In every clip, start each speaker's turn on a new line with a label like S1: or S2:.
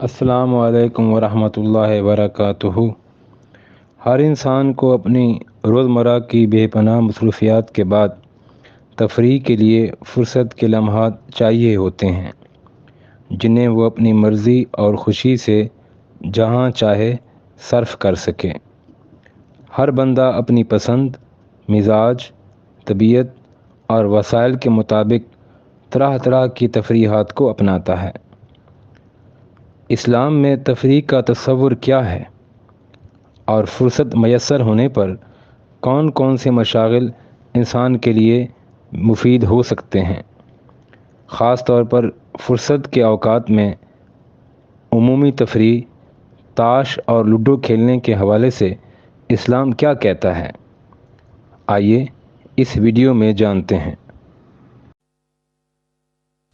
S1: السلام علیکم ورحمۃ اللہ وبرکاتہ۔ ہر انسان کو اپنی روزمرہ کی بے پناہ مصروفیات کے بعد تفریح کے لیے فرصت کے لمحات چاہیے ہوتے ہیں، جنہیں وہ اپنی مرضی اور خوشی سے جہاں چاہے صرف کر سکے۔ ہر بندہ اپنی پسند، مزاج، طبیعت اور وسائل کے مطابق طرح طرح کی تفریحات کو اپناتا ہے۔ اسلام میں تفریح کا تصور کیا ہے، اور فرصت میسر ہونے پر کون کون سے مشاغل انسان کے لیے مفید ہو سکتے ہیں؟ خاص طور پر فرصت کے اوقات میں عمومی تفریح، تاش اور لوڈو کھیلنے کے حوالے سے اسلام کیا کہتا ہے؟ آئیے اس ویڈیو میں جانتے ہیں۔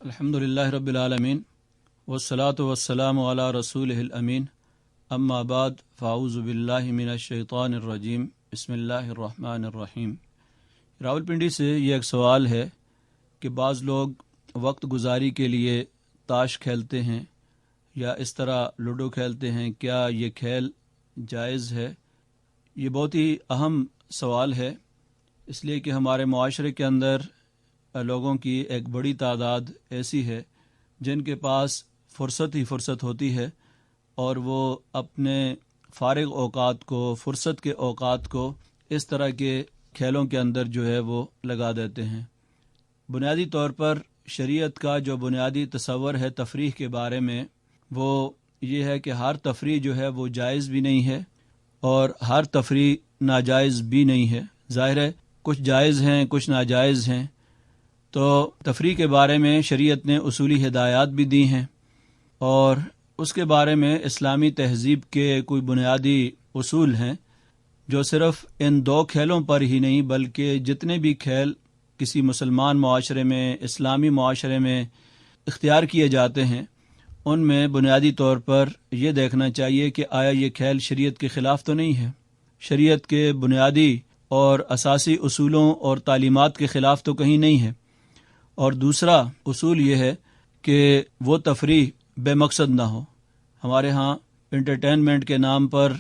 S2: الحمدللہ رب العالمین والصلاة والسلام علی رسولہ الامین، اما بعد فاعوذ باللہ من الشیطان الرجیم، بسم اللہ الرحمن الرحیم۔ راولپنڈی سے یہ ایک سوال ہے کہ بعض لوگ وقت گزاری کے لیے تاش کھیلتے ہیں یا اس طرح لوڈو کھیلتے ہیں، کیا یہ کھیل جائز ہے؟ یہ بہت ہی اہم سوال ہے، اس لیے کہ ہمارے معاشرے کے اندر لوگوں کی ایک بڑی تعداد ایسی ہے جن کے پاس فرصت ہی فرصت ہوتی ہے، اور وہ اپنے فارغ اوقات کو، فرصت کے اوقات کو اس طرح کے کھیلوں کے اندر جو ہے وہ لگا دیتے ہیں۔ بنیادی طور پر شریعت کا جو بنیادی تصور ہے تفریح کے بارے میں، وہ یہ ہے کہ ہر تفریح جو ہے وہ جائز بھی نہیں ہے اور ہر تفریح ناجائز بھی نہیں ہے۔ ظاہر ہے کچھ جائز ہیں، کچھ ناجائز ہیں۔ تو تفریح کے بارے میں شریعت نے اصولی ہدایات بھی دی ہیں، اور اس کے بارے میں اسلامی تہذیب کے کوئی بنیادی اصول ہیں جو صرف ان دو کھیلوں پر ہی نہیں بلکہ جتنے بھی کھیل کسی مسلمان معاشرے میں، اسلامی معاشرے میں اختیار کیے جاتے ہیں، ان میں بنیادی طور پر یہ دیکھنا چاہیے کہ آیا یہ کھیل شریعت کے خلاف تو نہیں ہے، شریعت کے بنیادی اور اساسی اصولوں اور تعلیمات کے خلاف تو کہیں نہیں ہے۔ اور دوسرا اصول یہ ہے کہ وہ تفریح بے مقصد نہ ہو۔ ہمارے ہاں انٹرٹینمنٹ کے نام پر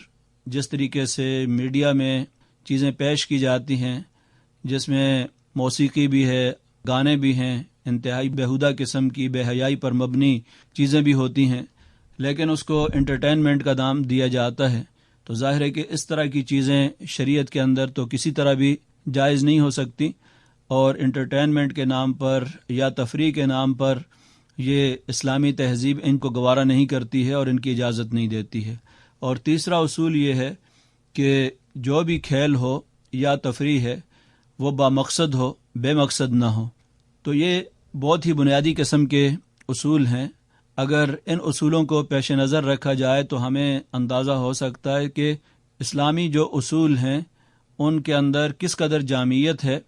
S2: جس طریقے سے میڈیا میں چیزیں پیش کی جاتی ہیں، جس میں موسیقی بھی ہے، گانے بھی ہیں، انتہائی بیہودہ قسم کی بے حیائی پر مبنی چیزیں بھی ہوتی ہیں، لیکن اس کو انٹرٹینمنٹ کا نام دیا جاتا ہے، تو ظاہر ہے کہ اس طرح کی چیزیں شریعت کے اندر تو کسی طرح بھی جائز نہیں ہو سکتی، اور انٹرٹینمنٹ کے نام پر یا تفریح کے نام پر یہ اسلامی تہذیب ان کو گوارا نہیں کرتی ہے اور ان کی اجازت نہیں دیتی ہے۔ اور تیسرا اصول یہ ہے کہ جو بھی کھیل ہو یا تفریح ہے وہ بامقصد ہو، بے مقصد نہ ہو۔ تو یہ بہت ہی بنیادی قسم کے اصول ہیں۔ اگر ان اصولوں کو پیش نظر رکھا جائے تو ہمیں اندازہ ہو سکتا ہے کہ اسلامی جو اصول ہیں ان کے اندر کس قدر جامعیت ہے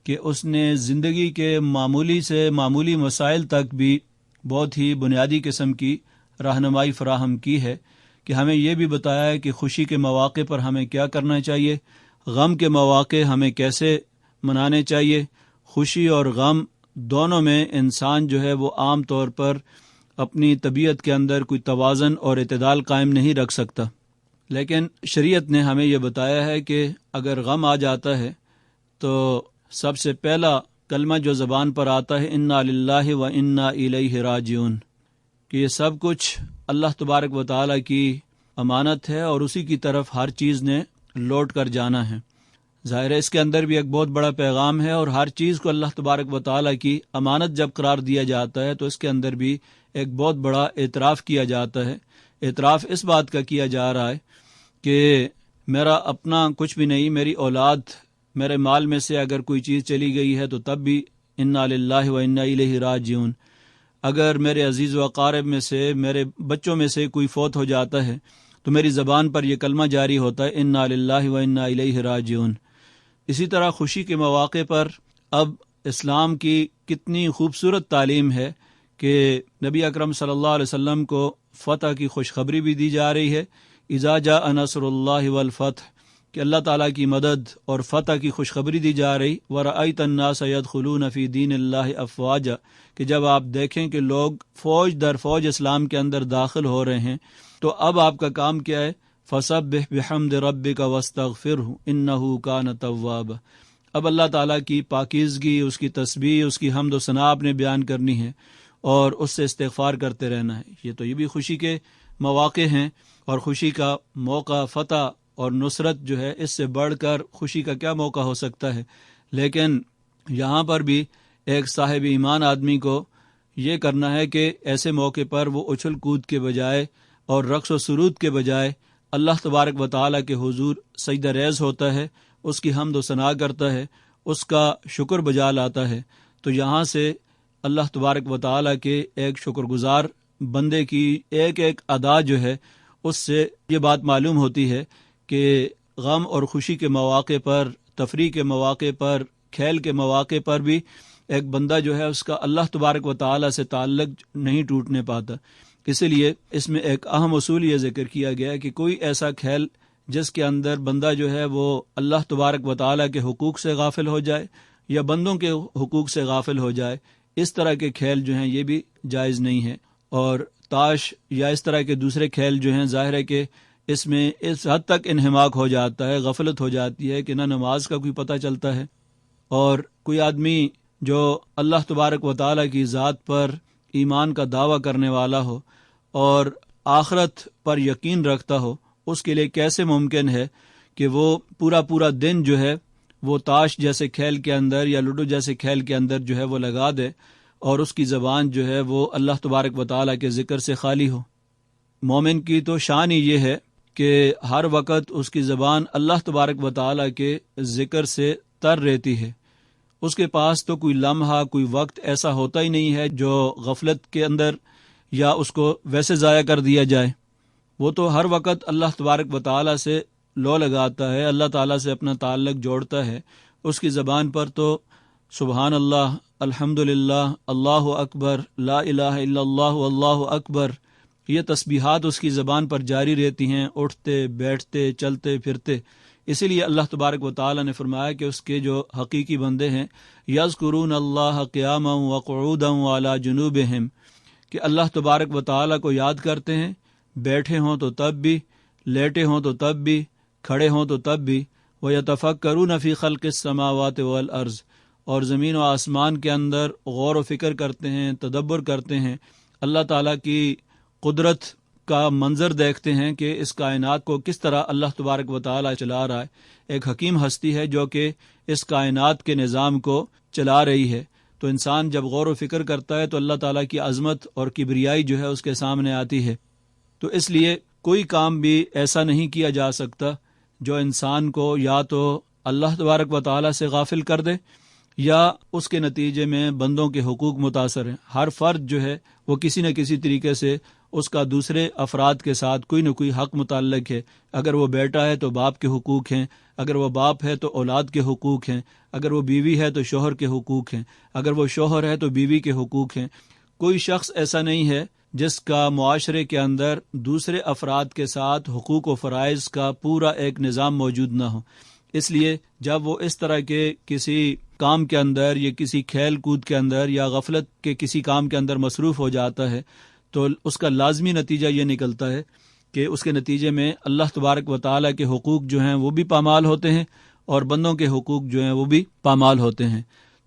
S2: کہ اس نے زندگی کے معمولی سے معمولی مسائل تک بھی بہت ہی بنیادی قسم کی رہنمائی فراہم کی ہے، کہ ہمیں یہ بھی بتایا ہے کہ خوشی کے مواقع پر ہمیں کیا کرنا چاہیے، غم کے مواقع ہمیں کیسے منانے چاہیے۔ خوشی اور غم دونوں میں انسان جو ہے وہ عام طور پر اپنی طبیعت کے اندر کوئی توازن اور اعتدال قائم نہیں رکھ سکتا، لیکن شریعت نے ہمیں یہ بتایا ہے کہ اگر غم آ جاتا ہے تو سب سے پہلا کلمہ جو زبان پر آتا ہے انا للہ و انا الیہ راجعون، کہ یہ سب کچھ اللہ تبارک و تعالیٰ کی امانت ہے اور اسی کی طرف ہر چیز نے لوٹ کر جانا ہے۔ ظاہر ہے اس کے اندر بھی ایک بہت بڑا پیغام ہے، اور ہر چیز کو اللہ تبارک و تعالیٰ کی امانت جب قرار دیا جاتا ہے تو اس کے اندر بھی ایک بہت بڑا اعتراف کیا جاتا ہے۔ اعتراف اس بات کا کیا جا رہا ہے کہ میرا اپنا کچھ بھی نہیں، میری اولاد، میرے مال میں سے اگر کوئی چیز چلی گئی ہے تو تب بھی انا للہ و انا الیہ راجعون۔ اگر میرے عزیز و اقارب میں سے، میرے بچوں میں سے کوئی فوت ہو جاتا ہے تو میری زبان پر یہ کلمہ جاری ہوتا ہے انا للہ و انا الیہ راجعون۔ اسی طرح خوشی کے مواقع پر اب اسلام کی کتنی خوبصورت تعلیم ہے کہ نبی اکرم صلی اللہ علیہ وسلم کو فتح کی خوشخبری بھی دی جا رہی ہے، اذا جاء نصر اللہ والفتح، کہ اللہ تعالیٰ کی مدد اور فتح کی خوشخبری دی جا رہی، وَرَأَيْتَ النَّاسَ يَدْخُلُونَ فِي دِينِ اللَّهِ أَفْوَاجًا، کہ جب آپ دیکھیں کہ لوگ فوج در فوج اسلام کے اندر داخل ہو رہے ہیں، تو اب آپ کا کام کیا ہے؟ فَسَبِّحْ بِحَمْدِ رَبِّكَ وَاسْتَغْفِرْهُ إِنَّهُ كَانَ تَوَّابًا۔ اب اللہ تعالیٰ کی پاکیزگی، اس کی تسبیح، اس کی حمد و ثنا آپ نے بیان کرنی ہے اور اس سے استغفار کرتے رہنا ہے۔ یہ بھی خوشی کے مواقع ہیں، اور خوشی کا موقع، فتح اور نصرت جو ہے، اس سے بڑھ کر خوشی کا کیا موقع ہو سکتا ہے؟ لیکن یہاں پر بھی ایک صاحب ایمان آدمی کو یہ کرنا ہے کہ ایسے موقع پر وہ اچھل کود کے بجائے اور رقص و سرود کے بجائے اللہ تبارک و تعالیٰ کے حضور سجدہ ریز ہوتا ہے، اس کی حمد و ثنا کرتا ہے، اس کا شکر بجا لاتا ہے۔ تو یہاں سے اللہ تبارک و تعالیٰ کے ایک شکر گزار بندے کی ایک ایک ادا جو ہے، اس سے یہ بات معلوم ہوتی ہے کہ غم اور خوشی کے مواقع پر، تفریح کے مواقع پر، کھیل کے مواقع پر بھی ایک بندہ جو ہے، اس کا اللہ تبارک و تعالیٰ سے تعلق نہیں ٹوٹنے پاتا۔ اسی لیے اس میں ایک اہم اصول یہ ذکر کیا گیا ہے کہ کوئی ایسا کھیل جس کے اندر بندہ جو ہے وہ اللہ تبارک و تعالیٰ کے حقوق سے غافل ہو جائے یا بندوں کے حقوق سے غافل ہو جائے، اس طرح کے کھیل جو ہیں یہ بھی جائز نہیں ہے۔ اور تاش یا اس طرح کے دوسرے کھیل جو ہیں، ظاہر ہے کہ اس میں اس حد تک انہماک ہو جاتا ہے، غفلت ہو جاتی ہے کہ نہ نماز کا کوئی پتہ چلتا ہے، اور کوئی آدمی جو اللہ تبارک و تعالیٰ کی ذات پر ایمان کا دعویٰ کرنے والا ہو اور آخرت پر یقین رکھتا ہو، اس کے لیے کیسے ممکن ہے کہ وہ پورا دن جو ہے وہ تاش جیسے کھیل کے اندر یا لوڈو جیسے کھیل کے اندر جو ہے وہ لگا دے اور اس کی زبان جو ہے وہ اللہ تبارک و تعالیٰ کے ذکر سے خالی ہو۔ مومن کی تو شان ہی یہ ہے کہ ہر وقت اس کی زبان اللہ تبارک و تعالیٰ کے ذکر سے تر رہتی ہے۔ اس کے پاس تو کوئی لمحہ، کوئی وقت ایسا ہوتا ہی نہیں ہے جو غفلت کے اندر یا اس کو ویسے ضائع کر دیا جائے۔ وہ تو ہر وقت اللہ تبارک و تعالیٰ سے لو لگاتا ہے، اللہ تعالیٰ سے اپنا تعلق جوڑتا ہے۔ اس کی زبان پر تو سبحان اللہ، الحمدللہ، اللہ اکبر، لا الہ الا اللہ، واللہ اکبر، یہ تسبیحات اس کی زبان پر جاری رہتی ہیں، اٹھتے بیٹھتے چلتے پھرتے۔ اسی لیے اللہ تبارک و تعالیٰ نے فرمایا کہ اس کے جو حقیقی بندے ہیں، یذکرون اللہ قیاما وقعودا وعلی جنوبہم، کہ اللہ تبارک و تعالیٰ کو یاد کرتے ہیں، بیٹھے ہوں تو تب بھی، لیٹے ہوں تو تب بھی، کھڑے ہوں تو تب بھی، وَيَتَفَكَّرُونَ فِي خَلْقِ السَّمَاوَاتِ وَالْأَرْضِ، اور زمین و آسمان کے اندر غور و فکر کرتے ہیں، تدبر کرتے ہیں، اللہ تعالیٰ کی قدرت کا منظر دیکھتے ہیں کہ اس کائنات کو کس طرح اللہ تبارک و تعالیٰ چلا رہا ہے۔ ایک حکیم ہستی ہے جو کہ اس کائنات کے نظام کو چلا رہی ہے۔ تو انسان جب غور و فکر کرتا ہے تو اللہ تعالیٰ کی عظمت اور کبریائی جو ہے اس کے سامنے آتی ہے۔ تو اس لیے کوئی کام بھی ایسا نہیں کیا جا سکتا جو انسان کو یا تو اللہ تبارک و تعالیٰ سے غافل کر دے یا اس کے نتیجے میں بندوں کے حقوق متاثر ہیں۔ ہر فرد جو ہے وہ کسی نہ کسی طریقے سے اس کا دوسرے افراد کے ساتھ کوئی نہ کوئی حق متعلق ہے۔ اگر وہ بیٹا ہے تو باپ کے حقوق ہیں، اگر وہ باپ ہے تو اولاد کے حقوق ہیں، اگر وہ بیوی ہے تو شوہر کے حقوق ہیں، اگر وہ شوہر ہے تو بیوی کے حقوق ہیں۔ کوئی شخص ایسا نہیں ہے جس کا معاشرے کے اندر دوسرے افراد کے ساتھ حقوق و فرائض کا پورا ایک نظام موجود نہ ہو۔ اس لیے جب وہ اس طرح کے کسی کام کے اندر یا کسی کھیل کود کے اندر یا غفلت کے کسی کام کے اندر مصروف ہو جاتا ہے تو اس کا لازمی نتیجہ یہ نکلتا ہے کہ اس کے نتیجے میں اللہ تبارک و تعالیٰ کے حقوق جو ہیں وہ بھی پامال ہوتے ہیں اور بندوں کے حقوق جو ہیں وہ بھی پامال ہوتے ہیں۔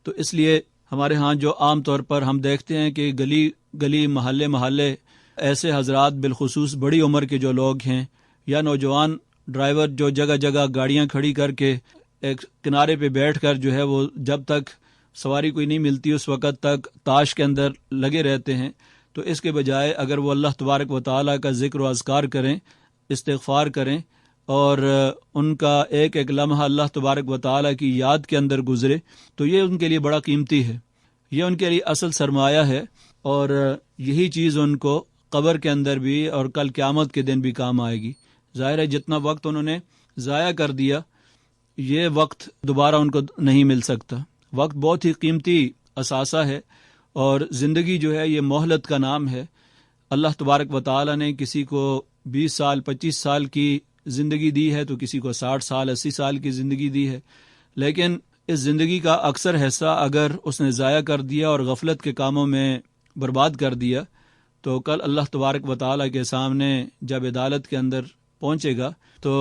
S2: تو اس لیے ہمارے ہاں جو عام طور پر ہم دیکھتے ہیں کہ گلی گلی محلے ایسے حضرات، بالخصوص بڑی عمر کے جو لوگ ہیں یا نوجوان ڈرائیور جو جگہ جگہ گاڑیاں کھڑی کر کے ایک کنارے پہ بیٹھ کر جو ہے وہ جب تک سواری کوئی نہیں ملتی اس وقت تک تاش کے اندر لگے رہتے ہیں، تو اس کے بجائے اگر وہ اللہ تبارک و تعالیٰ کا ذکر و اذکار کریں، استغفار کریں اور ان کا ایک ایک لمحہ اللہ تبارک و تعالیٰ کی یاد کے اندر گزرے تو یہ ان کے لیے بڑا قیمتی ہے، یہ ان کے لیے اصل سرمایہ ہے، اور یہی چیز ان کو قبر کے اندر بھی اور کل قیامت کے دن بھی کام آئے گی۔ ظاہر ہے جتنا وقت انہوں نے ضائع کر دیا یہ وقت دوبارہ ان کو نہیں مل سکتا۔ وقت بہت ہی قیمتی اثاثہ ہے اور زندگی جو ہے یہ مہلت کا نام ہے۔ اللہ تبارک و تعالیٰ نے کسی کو 20 سال 25 سال کی زندگی دی ہے تو کسی کو 60 سال 80 سال کی زندگی دی ہے، لیکن اس زندگی کا اکثر حصہ اگر اس نے ضائع کر دیا اور غفلت کے کاموں میں برباد کر دیا تو کل اللہ تبارک و تعالیٰ کے سامنے جب عدالت کے اندر پہنچے گا تو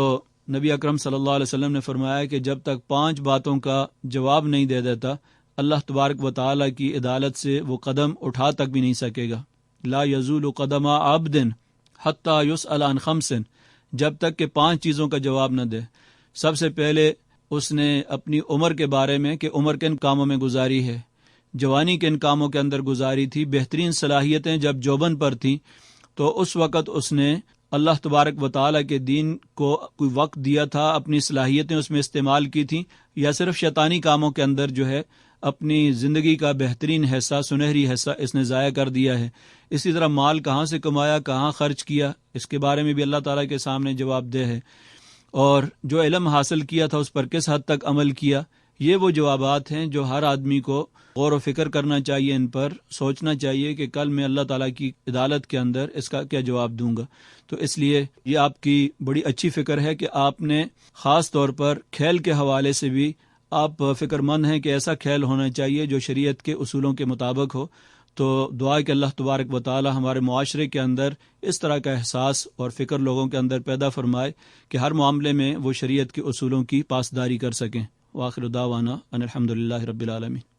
S2: نبی اکرم صلی اللہ علیہ وسلم نے فرمایا کہ جب تک 5 باتوں کا جواب نہیں دے دیتا اللہ تبارک و تعالیٰ کی عدالت سے وہ قدم اٹھا تک بھی نہیں سکے گا۔ لا یزول قدم عبد حتی یسأل عن 5، جب تک کہ 5 چیزوں کا جواب نہ دے۔ سب سے پہلے اس نے اپنی عمر کے بارے میں کہ عمر کن کاموں میں گزاری ہے، جوانی کن کاموں کے اندر گزاری تھی، بہترین صلاحیتیں جب جوبن پر تھیں تو اس وقت اس نے اللہ تبارک و تعالیٰ کے دین کو کوئی وقت دیا تھا، اپنی صلاحیتیں اس میں استعمال کی تھیں، یا صرف شیطانی کاموں کے اندر جو ہے اپنی زندگی کا بہترین حصہ، سنہری حصہ اس نے ضائع کر دیا ہے۔ اسی طرح مال کہاں سے کمایا، کہاں خرچ کیا، اس کے بارے میں بھی اللہ تعالیٰ کے سامنے جواب دہ ہے، اور جو علم حاصل کیا تھا اس پر کس حد تک عمل کیا۔ یہ وہ جوابات ہیں جو ہر آدمی کو غور و فکر کرنا چاہیے، ان پر سوچنا چاہیے کہ کل میں اللہ تعالیٰ کی عدالت کے اندر اس کا کیا جواب دوں گا۔ تو اس لیے یہ آپ کی بڑی اچھی فکر ہے کہ آپ نے خاص طور پر کھیل کے حوالے سے بھی آپ فکر مند ہیں کہ ایسا کھیل ہونا چاہیے جو شریعت کے اصولوں کے مطابق ہو۔ تو دعا کہ اللہ تبارک و تعالی ہمارے معاشرے کے اندر اس طرح کا احساس اور فکر لوگوں کے اندر پیدا فرمائے کہ ہر معاملے میں وہ شریعت کے اصولوں کی پاسداری کر سکیں۔ وآخر دعوانا ان الحمدللہ رب العالمین۔